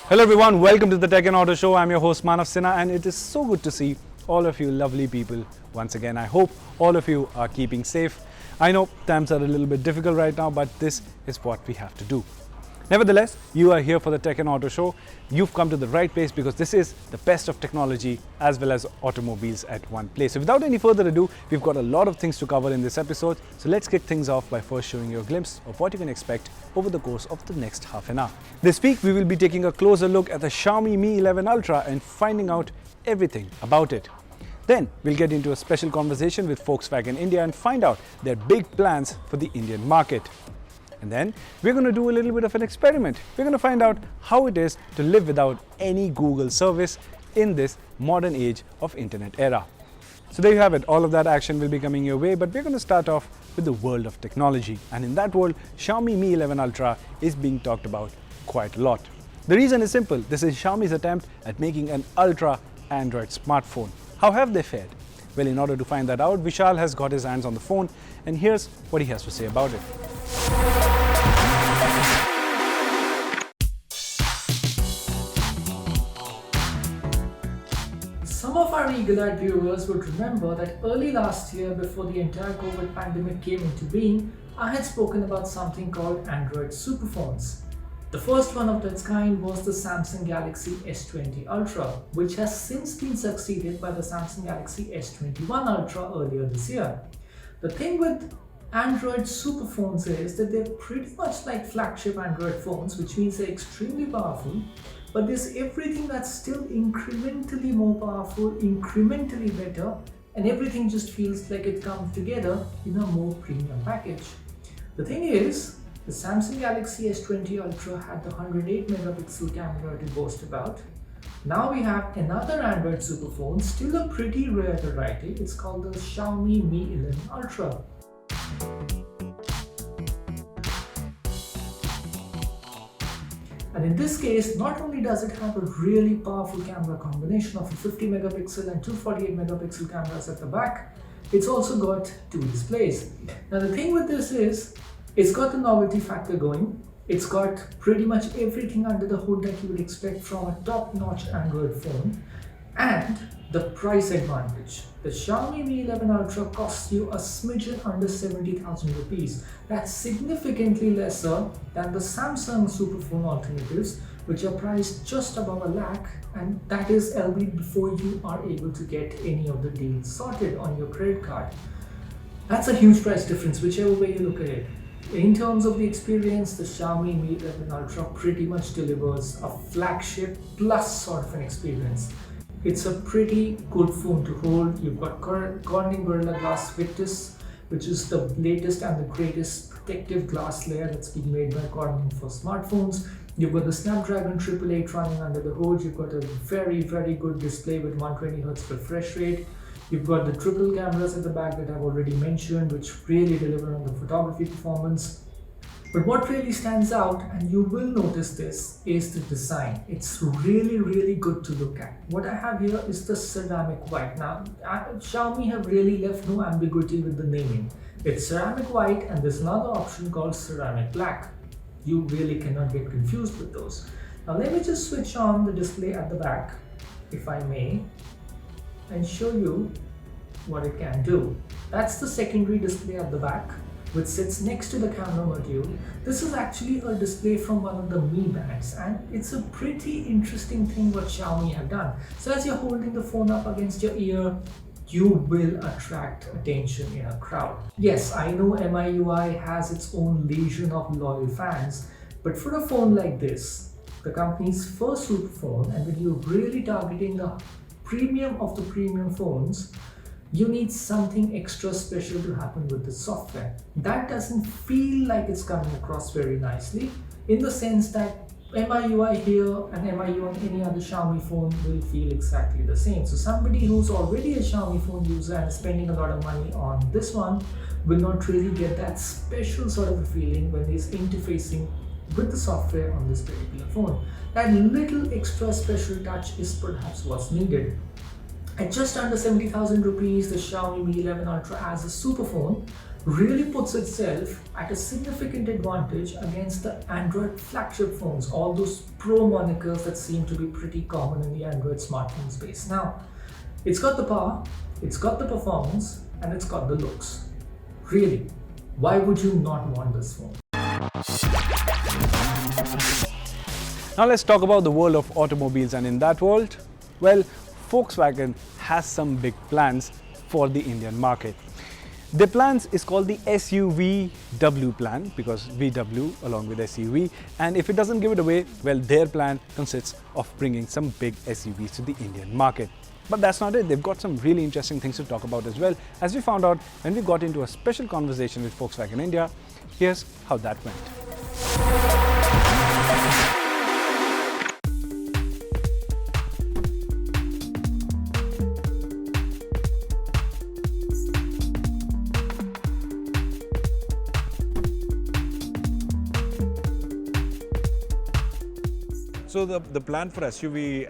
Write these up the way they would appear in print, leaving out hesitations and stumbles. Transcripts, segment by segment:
Hello everyone, welcome to the Tech and Auto Show. I'm your host Manav Sinha and it is so good to see all of you lovely people once again. I hope all of you are keeping safe. I know times are a little bit difficult right now, but this is what we have to do. Nevertheless, you are here for the Tech and Auto Show. You've come to the right place because this is the best of technology as well as automobiles at one place. So without any further ado, we've got a lot of things to cover in this episode. So let's kick things off by first showing you a glimpse of what you can expect over the course of the next half an hour. This week, we will be taking a closer look at the Xiaomi Mi 11 Ultra and finding out everything about it. Then we'll get into a special conversation with Volkswagen India and find out their big plans for the Indian market. And then we're going to do a little bit of an experiment. We're going to find out how it is to live without any Google service in this modern age of internet era. So there you have it. All of that action will be coming your way, but we're going to start off with the world of technology. And in that world, Xiaomi Mi 11 Ultra is being talked about quite a lot. The reason is simple. This is Xiaomi's attempt at making an ultra Android smartphone. How have they fared? Well, in order to find that out, Vishal has got his hands on the phone, and here's what he has to say about it. Some of our eagle-eyed viewers would remember that early last year, before the entire COVID pandemic came into being, I had spoken about something called Android superphones. The first one of its kind was the Samsung Galaxy S20 Ultra, which has since been succeeded by the Samsung Galaxy S21 Ultra earlier this year. The thing with Android superphones is that they're pretty much like flagship Android phones, which means they're extremely powerful, but there's everything that's still incrementally more powerful, incrementally better, and everything just feels like it comes together in a more premium package. The thing is, the Samsung Galaxy S20 Ultra had the 108 megapixel camera to boast about. Now we have another Android superphone, still a pretty rare variety. It's called the Xiaomi Mi 11 Ultra. And in this case, not only does it have a really powerful camera combination of a 50 megapixel and two 48 megapixel cameras at the back, it's also got two displays. Now the thing with this is, it's got the novelty factor going. It's got pretty much everything under the hood that you would expect from a top-notch Android phone, and the price advantage. The Xiaomi Mi 11 Ultra costs you a smidgen under 70,000 rupees. That's significantly lesser than the Samsung superphone alternatives, which are priced just above a lakh, and that is albeit before you are able to get any of the deals sorted on your credit card. That's a huge price difference, whichever way you look at it. In terms of the experience, the Xiaomi Mi 11 Ultra pretty much delivers a flagship plus sort of an experience. It's a pretty good phone to hold. You've got Corning Gorilla Glass Victus, which is the latest and the greatest protective glass layer that's been made by Corning for smartphones. You've got the Snapdragon 888 running under the hood. You've got a very, very good display with 120Hz refresh rate. You've got the triple cameras at the back that I've already mentioned, which really deliver on the photography performance. But what really stands out, and you will notice this, is the design. It's really, really good to look at. What I have here is the ceramic white. Now, Xiaomi have really left no ambiguity with the naming. It's ceramic white, and there's another option called ceramic black. You really cannot get confused with those. Now, let me just switch on the display at the back, if I may, and show you what it can do. That's the secondary display at the back, which sits next to the camera module. This is actually a display from one of the Mi bands, and it's a pretty interesting thing what Xiaomi have done. So as you're holding the phone up against your ear, you will attract attention in a crowd. Yes, I know MIUI has its own legion of loyal fans, but for a phone like this, the company's first superphone, and when you're really targeting the premium of the premium phones, you need something extra special to happen with the software. That doesn't feel like it's coming across very nicely, in the sense that MIUI here and MIUI on any other Xiaomi phone will feel exactly the same. So somebody who's already a Xiaomi phone user and spending a lot of money on this one will not really get that special sort of a feeling when he's interfacing with the software on this particular phone. That little extra special touch is perhaps what's needed. At just under 70,000 rupees, the Xiaomi Mi 11 Ultra as a superphone really puts itself at a significant advantage against the Android flagship phones, all those pro monikers that seem to be pretty common in the Android smartphone space. Now, it's got the power, it's got the performance, and it's got the looks. Really, why would you not want this phone? Now let's talk about the world of automobiles, and in that world, well, Volkswagen has some big plans for the Indian market. Their plans is called the SUVW plan, because VW along with SUV, and if it doesn't give it away, well, their plan consists of bringing some big SUVs to the Indian market. But that's not it. They've got some really interesting things to talk about as well, as we found out when we got into a special conversation with Volkswagen India. Here's how that went. So the plan for SUV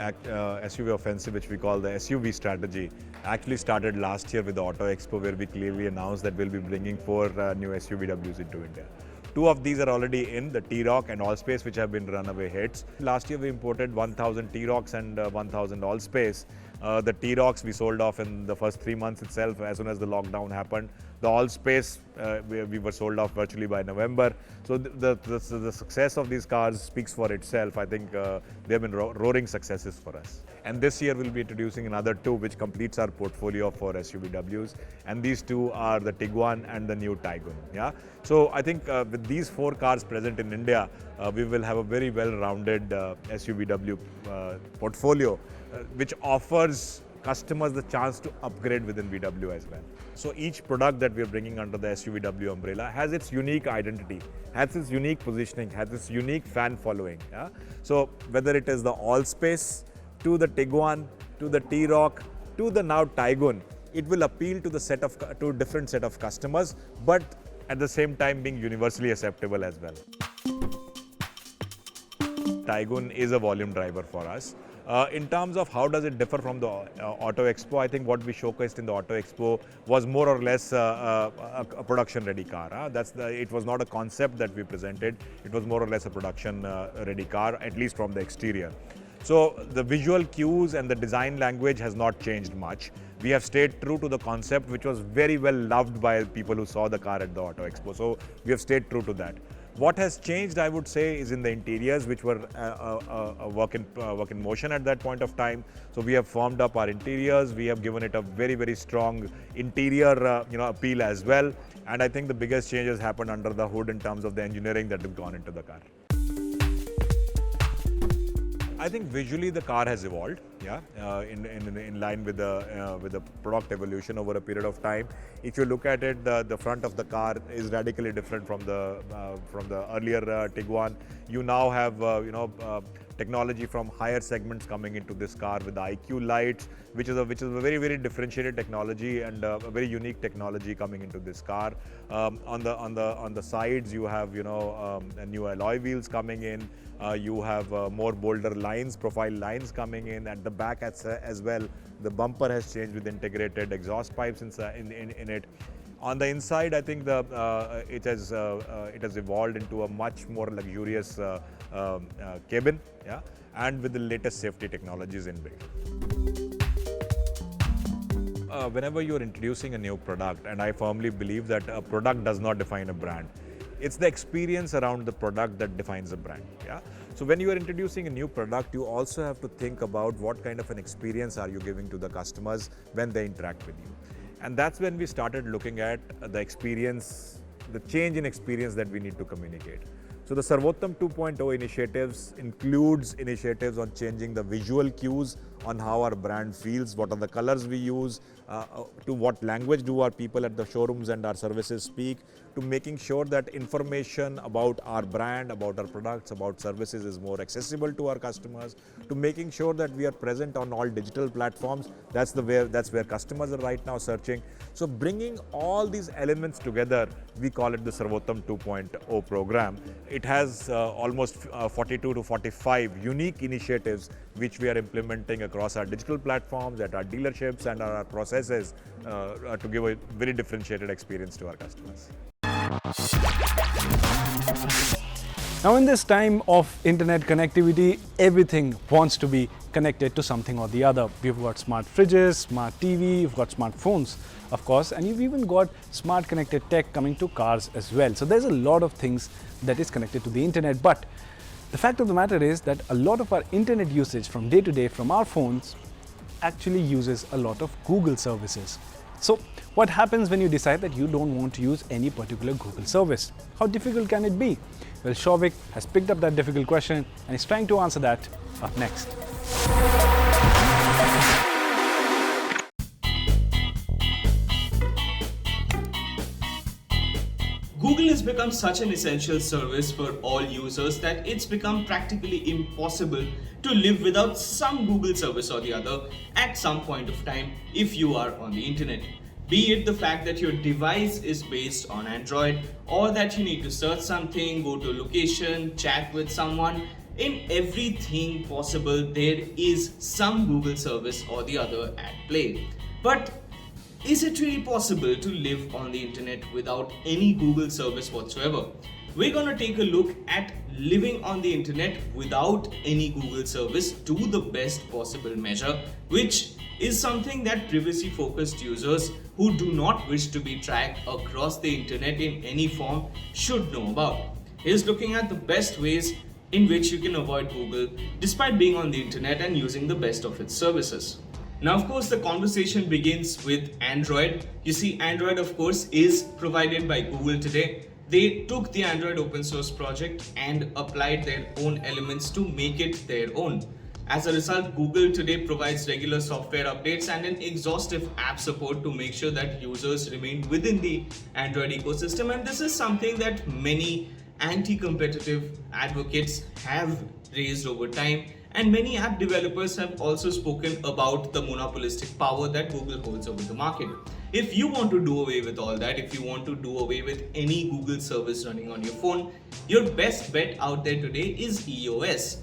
offensive, which we call the SUV strategy, actually started last year with the Auto Expo, where we clearly announced that we'll be bringing 4 new SUVWs into India. 2 of these are already in, the T-Roc and Allspace, which have been runaway hits. Last year we imported 1,000 T-Rocs and 1,000 Allspace. The T-Rocs we sold off in the first 3 months itself as soon as the lockdown happened. The Allspace we were sold off virtually by November. So the success of these cars speaks for itself. I think they have been roaring successes for us. And this year we'll be introducing another 2, which completes our portfolio for SUVWs. And these 2 are the Tiguan and the new Taygun. Yeah. So I think with these 4 cars present in India, we will have a very well-rounded SUVW portfolio, which offers customers the chance to upgrade within VW as well. So each product that we are bringing under the SUVW umbrella has its unique identity, has its unique positioning, has its unique fan following. Yeah? So whether it is the Allspace, to the Tiguan, to the T-Roc, to the now Taygun, it will appeal to a different set of customers, but at the same time being universally acceptable as well. Taygun is a volume driver for us. In terms of how does it differ from the Auto Expo, I think what we showcased in the Auto Expo was more or less a production-ready car. It was not a concept that we presented. It was more or less a production-ready car, at least from the exterior. So the visual cues and the design language has not changed much. We have stayed true to the concept, which was very well loved by people who saw the car at the Auto Expo. So we have stayed true to that. What has changed, I would say, is in the interiors, which were a work in motion at that point of time. So we have formed up our interiors. We have given it a very, very strong interior appeal as well. And I think the biggest change has happened under the hood in terms of the engineering that has gone into the car. I think visually the car has evolved, yeah, in line with the product evolution over a period of time. If you look at it, the front of the car is radically different from the earlier Tiguan. You now have technology from higher segments coming into this car with the IQ lights, which is a very, very differentiated technology and a very unique technology coming into this car. On the sides, you have new alloy wheels coming in. You have more bolder lines, profile lines coming in. At the back as well, the bumper has changed with integrated exhaust pipes in it. On the inside, I think it has evolved into a much more luxurious cabin, yeah, and with the latest safety technologies inbuilt. Whenever you're introducing a new product, and I firmly believe that a product does not define a brand. It's the experience around the product that defines a brand. Yeah. So when you are introducing a new product, you also have to think about what kind of an experience are you giving to the customers when they interact with you. And that's when we started looking at the experience, the change in experience that we need to communicate. So the Sarvottam 2.0 initiatives includes initiatives on changing the visual cues on how our brand feels, what are the colors we use, to what language do our people at the showrooms and our services speak, to making sure that information about our brand, about our products, about services is more accessible to our customers, to making sure that we are present on all digital platforms. That's where customers are right now searching. So bringing all these elements together, we call it the Sarvottam 2.0 program. it has almost 42 to 45 unique initiatives which we are implementing across our digital platforms, at our dealerships and our processes to give a very differentiated experience to our customers. Now in this time of internet connectivity, everything wants to be connected to something or the other. We've got smart fridges, smart TV, we've got smartphones, of course, and you've even got smart connected tech coming to cars as well. So there's a lot of things that is connected to the internet, but the fact of the matter is that a lot of our internet usage from day to day from our phones actually uses a lot of Google services. So what happens when you decide that you don't want to use any particular Google service? How difficult can it be? Well, Xiaomi has picked up that difficult question and is trying to answer that up next. Google has become such an essential service for all users that it's become practically impossible to live without some Google service or the other at some point of time if you are on the internet. Be it the fact that your device is based on Android, or that you need to search something, go to a location, chat with someone, in everything possible there is some Google service or the other at play. But is it really possible to live on the internet without any Google service whatsoever? We're going to take a look at living on the internet without any Google service to the best possible measure, which is something that privacy-focused users who do not wish to be tracked across the internet in any form should know about. Here's looking at the best ways in which you can avoid Google despite being on the internet and using the best of its services. Now, of course, the conversation begins with Android. You see, Android, of course, is provided by Google today. They took the Android open source project and applied their own elements to make it their own. As a result, Google today provides regular software updates and an exhaustive app support to make sure that users remain within the Android ecosystem. And this is something that many anti-competitive advocates have raised over time. And many app developers have also spoken about the monopolistic power that Google holds over the market. If you want to do away with all that, if you want to do away with any Google service running on your phone, your best bet out there today is EOS.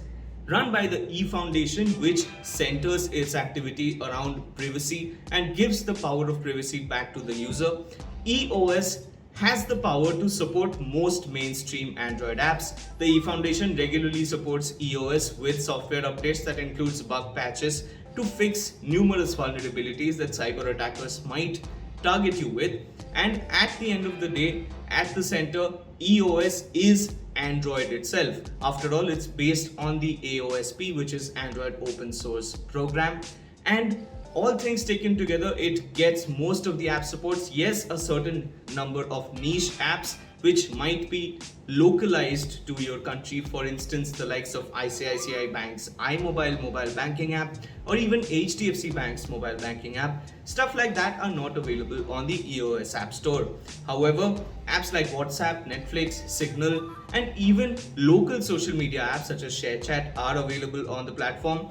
Run by the E Foundation, which centers its activity around privacy and gives the power of privacy back to the user. EOS has the power to support most mainstream Android apps. The E Foundation regularly supports EOS with software updates that includes bug patches to fix numerous vulnerabilities that cyber attackers might target you with. And at the end of the day, at the center, EOS is Android itself. After all, it's based on the AOSP, which is Android open source program. And all things taken together, it gets most of the app supports. Yes, a certain number of niche apps which might be localized to your country. For instance, the likes of ICICI Bank's iMobile mobile banking app, or even HDFC Bank's mobile banking app. Stuff like that are not available on the EOS App Store. However, apps like WhatsApp, Netflix, Signal, and even local social media apps such as ShareChat are available on the platform.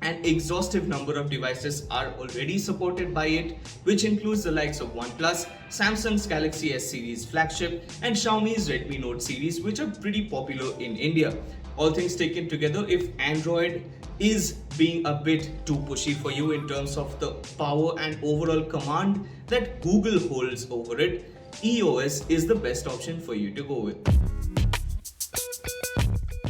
An exhaustive number of devices are already supported by it, which includes the likes of OnePlus, Samsung's Galaxy S series flagship, and Xiaomi's Redmi Note series, which are pretty popular in India. All things taken together, if Android is being a bit too pushy for you in terms of the power and overall command that Google holds over it, EOS is the best option for you to go with.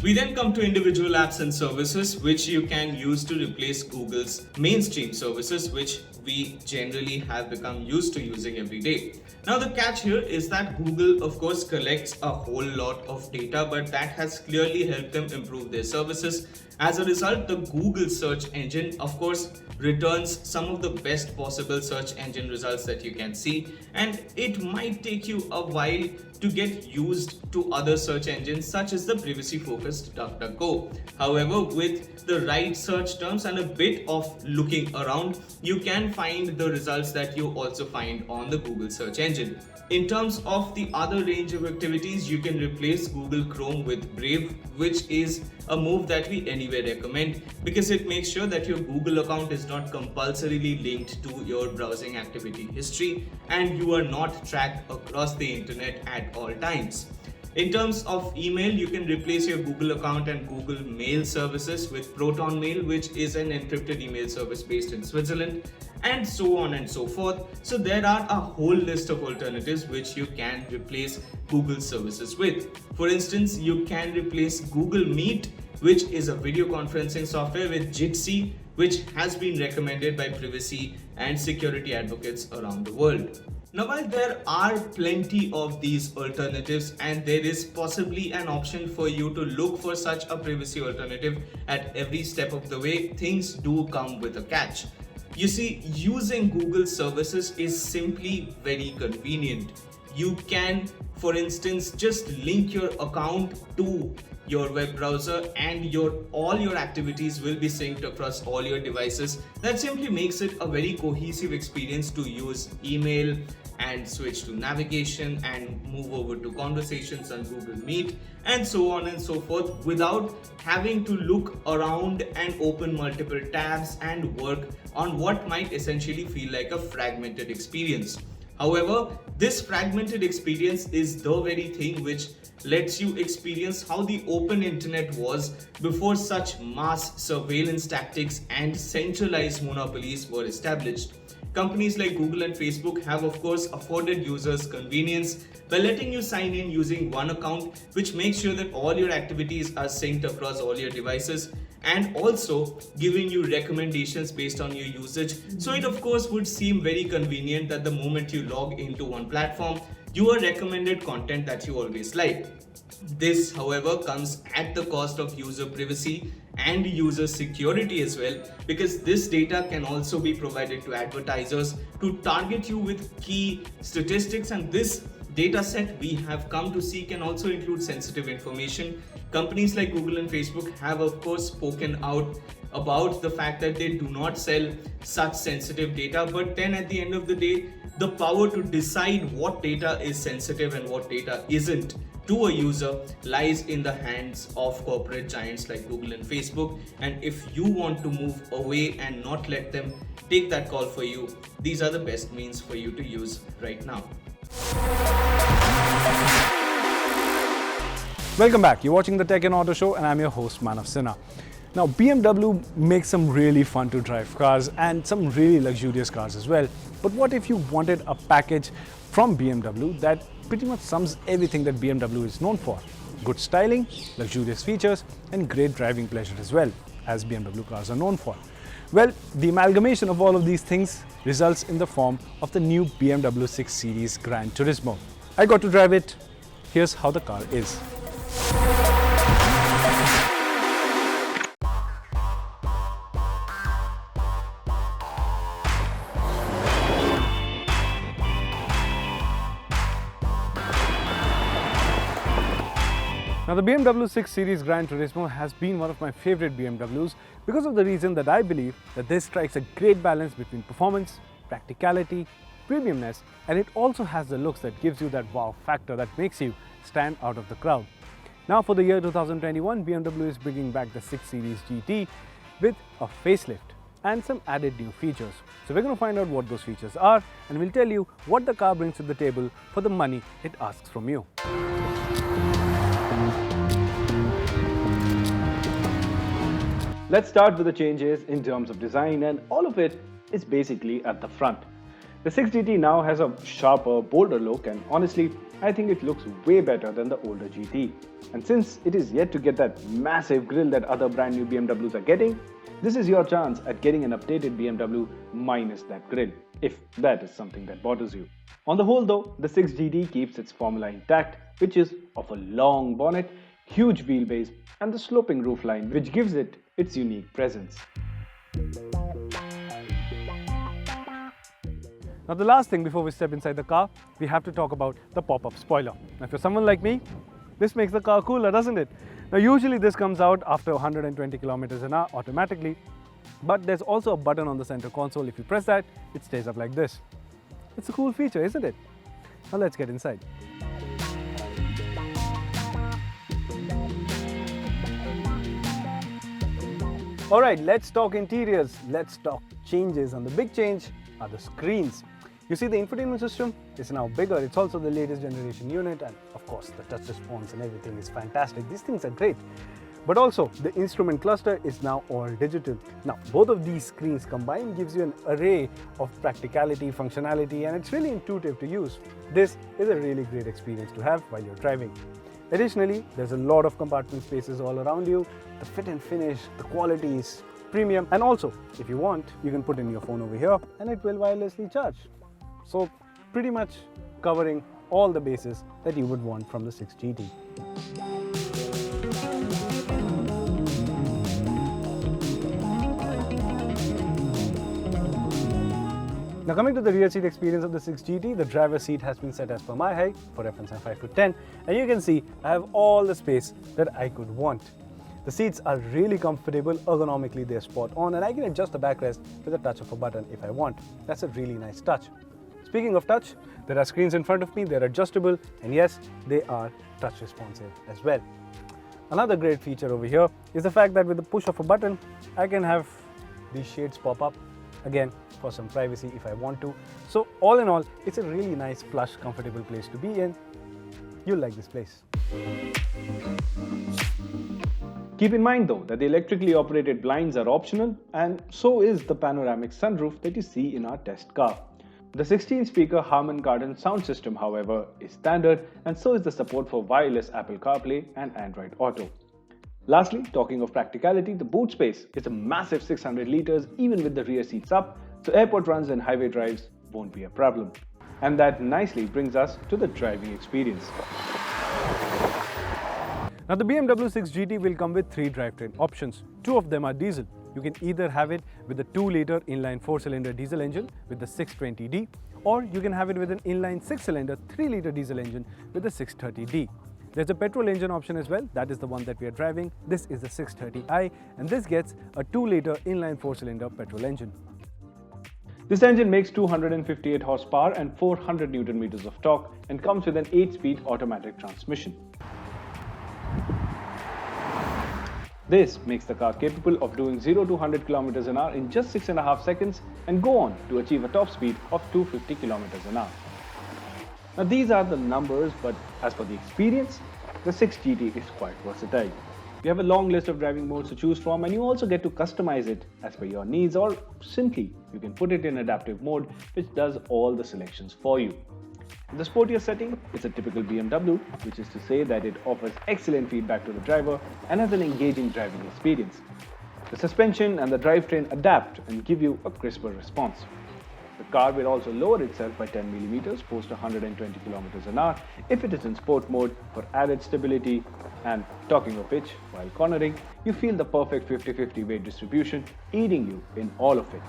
We then come to individual apps and services which you can use to replace Google's mainstream services, which we generally have become used to using every day. Now the catch here is that Google of course collects a whole lot of data, but that has clearly helped them improve their services. As a result, the Google search engine of course returns some of the best possible search engine results that you can see, and it might take you a while to get used to other search engines such as the privacy focused DuckDuckGo. However, with the right search terms and a bit of looking around, you can find the results that you also find on the Google search engine. In terms of the other range of activities, you can replace Google Chrome with Brave, which is a move that we anyway recommend because it makes sure that your Google account is not compulsorily linked to your browsing activity history and you are not tracked across the internet at all times. In terms of email, you can replace your Google account and Google Mail services with Proton Mail, which is an encrypted email service based in Switzerland, and so on and so forth. So there are a whole list of alternatives which you can replace Google services with. For instance, you can replace Google Meet, which is a video conferencing software, with Jitsi, which has been recommended by privacy and security advocates around the world. Now, while there are plenty of these alternatives and there is possibly an option for you to look for such a privacy alternative at every step of the way, things do come with a catch. You see, using Google services is simply very convenient. You can, for instance, just link your account to your web browser and all your activities will be synced across all your devices. That simply makes it a very cohesive experience to use email and switch to navigation and move over to conversations on Google Meet and so on and so forth without having to look around and open multiple tabs and work on what might essentially feel like a fragmented experience. However, this fragmented experience is the very thing which lets you experience how the open internet was before such mass surveillance tactics and centralized monopolies were established. Companies like Google and Facebook have of course afforded users convenience by letting you sign in using one account, which makes sure that all your activities are synced across all your devices, and also giving you recommendations based on your usage. So it of course would seem very convenient that the moment you log into one platform, you are recommended content that you always like. This, however, comes at the cost of user privacy and user security as well, because this data can also be provided to advertisers to target you with key statistics, and this data set we have come to see can also include sensitive information. Companies like Google and Facebook have of course spoken out about the fact that they do not sell such sensitive data, but then at the end of the day, the power to decide what data is sensitive and what data isn't to a user lies in the hands of corporate giants like Google and Facebook. And if you want to move away and not let them take that call for you, these are the best means for you to use right now. Welcome back. You're watching the Tech and Auto Show and I'm your host Manav Sinha. Now, BMW makes some really fun to drive cars and some really luxurious cars as well. But what if you wanted a package from BMW that pretty much sums everything that BMW is known for? Good styling, luxurious features, and great driving pleasure as well, as BMW cars are known for. Well, the amalgamation of all of these things results in the form of the new BMW 6 Series Gran Turismo. I got to drive it. Here's how the car is. Now, the BMW 6 Series Gran Turismo has been one of my favorite BMWs because of the reason that I believe that this strikes a great balance between performance, practicality, premiumness, and it also has the looks that gives you that wow factor that makes you stand out of the crowd. Now, for the year 2021, BMW is bringing back the 6 Series GT with a facelift and some added new features. So we're going to find out what those features are, and we'll tell you what the car brings to the table for the money it asks from you. Let's start with the changes in terms of design, and all of it is basically at the front. The 6GT now has a sharper, bolder look, and honestly, I think it looks way better than the older GT. And since it is yet to get that massive grille that other brand new BMWs are getting, this is your chance at getting an updated BMW minus that grille, if that is something that bothers you. On the whole though, the 6GT keeps its formula intact, which is of a long bonnet, huge wheelbase, and the sloping roofline, which gives it its unique presence. Now, the last thing before we step inside the car, we have to talk about the pop-up spoiler. Now, if you're someone like me, this makes the car cooler, doesn't it? Now, usually this comes out after 120 kilometers an hour automatically, but there's also a button on the center console. If you press that, it stays up like this. It's a cool feature, isn't it? Now, let's get inside. Alright, let's talk interiors, let's talk changes, and the big change are the screens. You see, the infotainment system is now bigger. It's also the latest generation unit, and of course the touch response and everything is fantastic. These things are great. But also the instrument cluster is now all digital. Now both of these screens combined gives you an array of practicality, functionality, and it's really intuitive to use. This is a really great experience to have while you're driving. Additionally, there's a lot of compartment spaces all around you. The fit and finish, the quality is premium, and also if you want, you can put in your phone over here and it will wirelessly charge. So pretty much covering all the bases that you would want from the 6GT. Now coming to the rear seat experience of the 6GT, the driver's seat has been set as per my height. For reference, I'm 5'10", and you can see I have all the space that I could want. The seats are really comfortable, ergonomically they're spot on, and I can adjust the backrest with a touch of a button if I want. That's a really nice touch. Speaking of touch, there are screens in front of me, they're adjustable, and yes, they are touch responsive as well. Another great feature over here is the fact that with the push of a button, I can have these shades pop up, again, for some privacy if I want to. So all in all, it's a really nice, plush, comfortable place to be in. You'll like this place. Keep in mind though that the electrically operated blinds are optional, and so is the panoramic sunroof that you see in our test car. The 16-speaker Harman Kardon sound system, however, is standard, and so is the support for wireless Apple CarPlay and Android Auto. Lastly, talking of practicality, the boot space is a massive 600 liters even with the rear seats up, so airport runs and highway drives won't be a problem. And that nicely brings us to the driving experience. Now the BMW 6GT will come with 3 drivetrain options. 2 of them are diesel. You can either have it with a 2-liter inline 4-cylinder diesel engine with the 620D, or you can have it with an inline 6-cylinder 3-liter diesel engine with the 630D. There's a petrol engine option as well, that is the one that we are driving. This is the 630i, and this gets a 2-liter inline 4-cylinder petrol engine. This engine makes 258 horsepower and 400 Newton meters of torque and comes with an 8-speed automatic transmission. This makes the car capable of doing 0 to 100 km an hour in just 6.5 seconds and go on to achieve a top speed of 250 km an hour. Now these are the numbers, but as for the experience, the 6GT is quite versatile. You have a long list of driving modes to choose from, and you also get to customize it as per your needs, or simply you can put it in adaptive mode, which does all the selections for you. In the sportier setting, it's a typical BMW, which is to say that it offers excellent feedback to the driver and has an engaging driving experience. The suspension and the drivetrain adapt and give you a crisper response. The car will also lower itself by 10 mm post 120 km an hour if it is in sport mode for added stability. And talking of which, while cornering, you feel the perfect 50-50 weight distribution aiding you in all of it.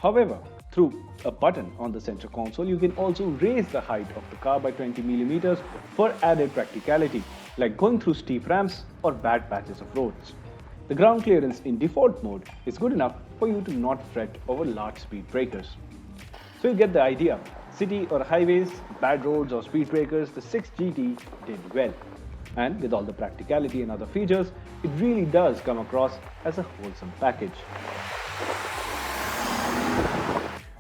However, through a button on the center console, you can also raise the height of the car by 20 mm for added practicality, like going through steep ramps or bad patches of roads. The ground clearance in default mode is good enough for you to not fret over large speed breakers. So you get the idea. City or highways, bad roads or speed breakers, the 6GT did well. And with all the practicality and other features, it really does come across as a wholesome package.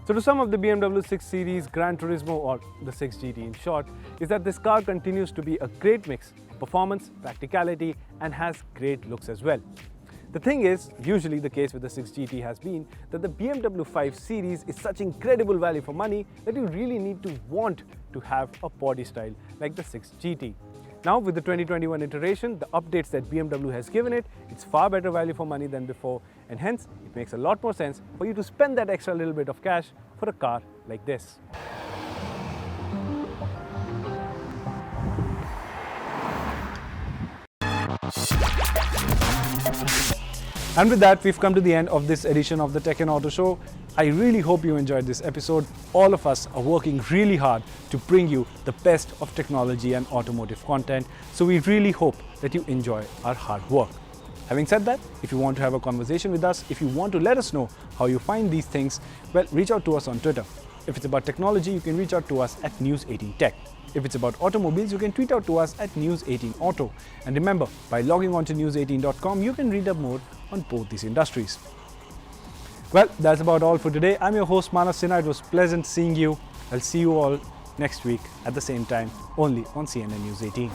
So to sum up the BMW 6 Series Gran Turismo, or the 6GT in short, is that this car continues to be a great mix of performance, practicality, and has great looks as well. The thing is, usually the case with the 6GT has been that the BMW 5 Series is such incredible value for money that you really need to want to have a body style like the 6GT. Now with the 2021 iteration, the updates that BMW has given it, it's far better value for money than before, and hence it makes a lot more sense for you to spend that extra little bit of cash for a car like this. And with that, we've come to the end of this edition of the Tech and Auto Show. I really hope you enjoyed this episode. All of us are working really hard to bring you the best of technology and automotive content. So we really hope that you enjoy our hard work. Having said that, if you want to have a conversation with us, if you want to let us know how you find these things, well, reach out to us on Twitter. If it's about technology, you can reach out to us at News18 Tech. If it's about automobiles, you can tweet out to us at News18 Auto. And remember, by logging on to news18.com, you can read up more on both these industries. Well, that's about all for today. I'm your host Manav Sinha. It was pleasant seeing you. I'll see you all next week at the same time, only on CNN News 18.